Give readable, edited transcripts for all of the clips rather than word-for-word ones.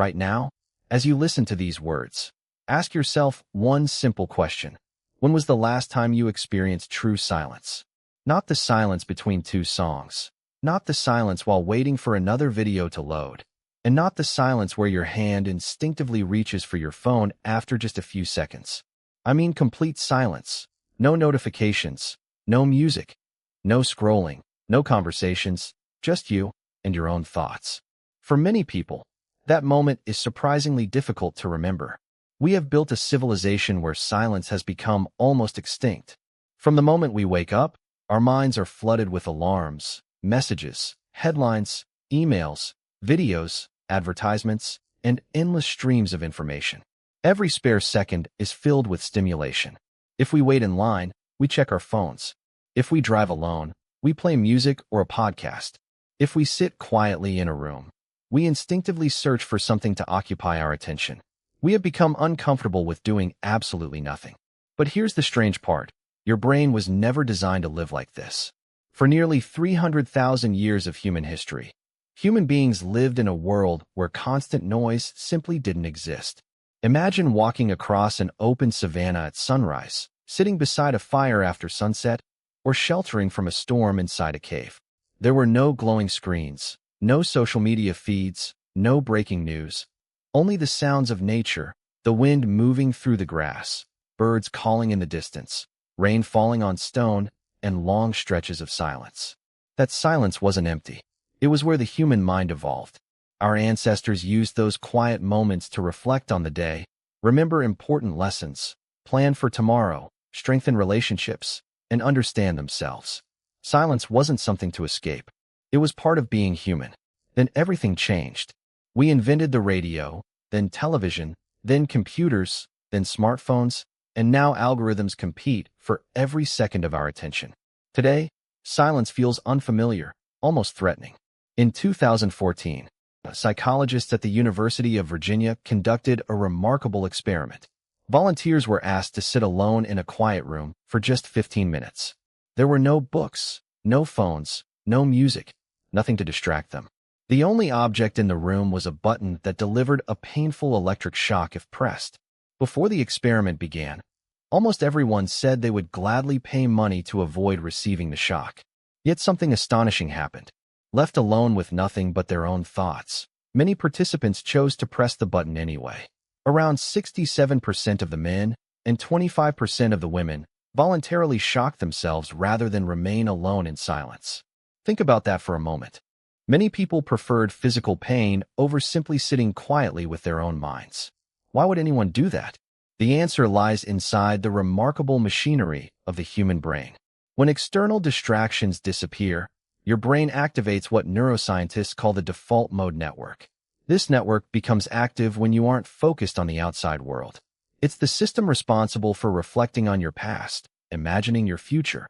Right now, as you listen to these words, ask yourself one simple question. When was the last time you experienced true silence? Not the silence between two songs, not the silence while waiting for another video to load, and not the silence where your hand instinctively reaches for your phone after just a few seconds. I mean complete silence. No notifications, no music, no scrolling, no conversations, just you and your own thoughts. For many people, that moment is surprisingly difficult to remember. We have built a civilization where silence has become almost extinct. From the moment we wake up, our minds are flooded with alarms, messages, headlines, emails, videos, advertisements, and endless streams of information. Every spare second is filled with stimulation. If we wait in line, we check our phones. If we drive alone, we play music or a podcast. If we sit quietly in a room, we instinctively search for something to occupy our attention. We have become uncomfortable with doing absolutely nothing. But here's the strange part. Your brain was never designed to live like this. For nearly 300,000 years of human history, human beings lived in a world where constant noise simply didn't exist. Imagine walking across an open savanna at sunrise, sitting beside a fire after sunset, or sheltering from a storm inside a cave. There were no glowing screens, no social media feeds, no breaking news. Only the sounds of nature, the wind moving through the grass, birds calling in the distance, rain falling on stone, and long stretches of silence. That silence wasn't empty. It was where the human mind evolved. Our ancestors used those quiet moments to reflect on the day, remember important lessons, plan for tomorrow, strengthen relationships, and understand themselves. Silence wasn't something to escape. It was part of being human. Then everything changed. We invented the radio, then television, then computers, then smartphones, and now algorithms compete for every second of our attention. Today, silence feels unfamiliar, almost threatening. In 2014, psychologists at the University of Virginia conducted a remarkable experiment. Volunteers were asked to sit alone in a quiet room for just 15 minutes. There were no books, no phones, no music, nothing to distract them. The only object in the room was a button that delivered a painful electric shock if pressed. Before the experiment began, almost everyone said they would gladly pay money to avoid receiving the shock. Yet something astonishing happened. Left alone with nothing but their own thoughts, many participants chose to press the button anyway. Around 67% of the men and 25% of the women voluntarily shocked themselves rather than remain alone in silence. Think about that for a moment. Many people preferred physical pain over simply sitting quietly with their own minds. Why would anyone do that? The answer lies inside the remarkable machinery of the human brain. When external distractions disappear, your brain activates what neuroscientists call the default mode network. This network becomes active when you aren't focused on the outside world. It's the system responsible for reflecting on your past, imagining your future,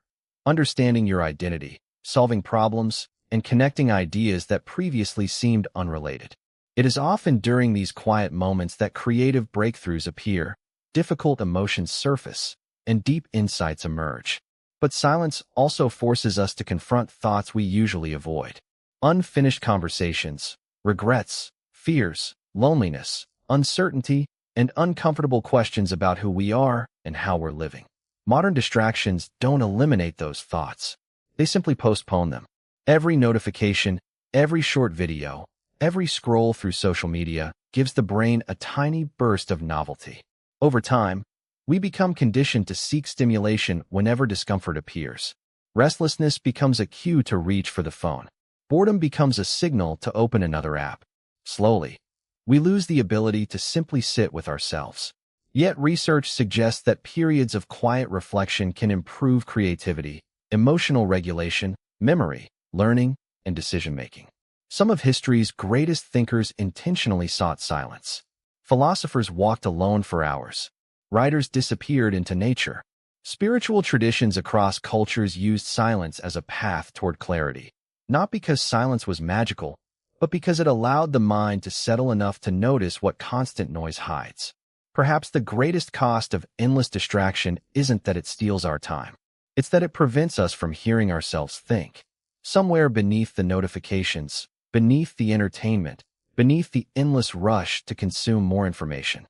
understanding your identity, solving problems, and connecting ideas that previously seemed unrelated. It is often during these quiet moments that creative breakthroughs appear, difficult emotions surface, and deep insights emerge. But silence also forces us to confront thoughts we usually avoid. Unfinished conversations, regrets, fears, loneliness, uncertainty, and uncomfortable questions about who we are and how we're living. Modern distractions don't eliminate those thoughts. They simply postpone them. Every notification, every short video, every scroll through social media gives the brain a tiny burst of novelty. Over time, we become conditioned to seek stimulation whenever discomfort appears. Restlessness becomes a cue to reach for the phone. Boredom becomes a signal to open another app. Slowly, we lose the ability to simply sit with ourselves. Yet research suggests that periods of quiet reflection can improve creativity, emotional regulation, memory, learning, and decision-making. Some of history's greatest thinkers intentionally sought silence. Philosophers walked alone for hours. Writers disappeared into nature. Spiritual traditions across cultures used silence as a path toward clarity, not because silence was magical, but because it allowed the mind to settle enough to notice what constant noise hides. Perhaps the greatest cost of endless distraction isn't that it steals our time. It's that it prevents us from hearing ourselves think. Somewhere beneath the notifications, beneath the entertainment, beneath the endless rush to consume more information.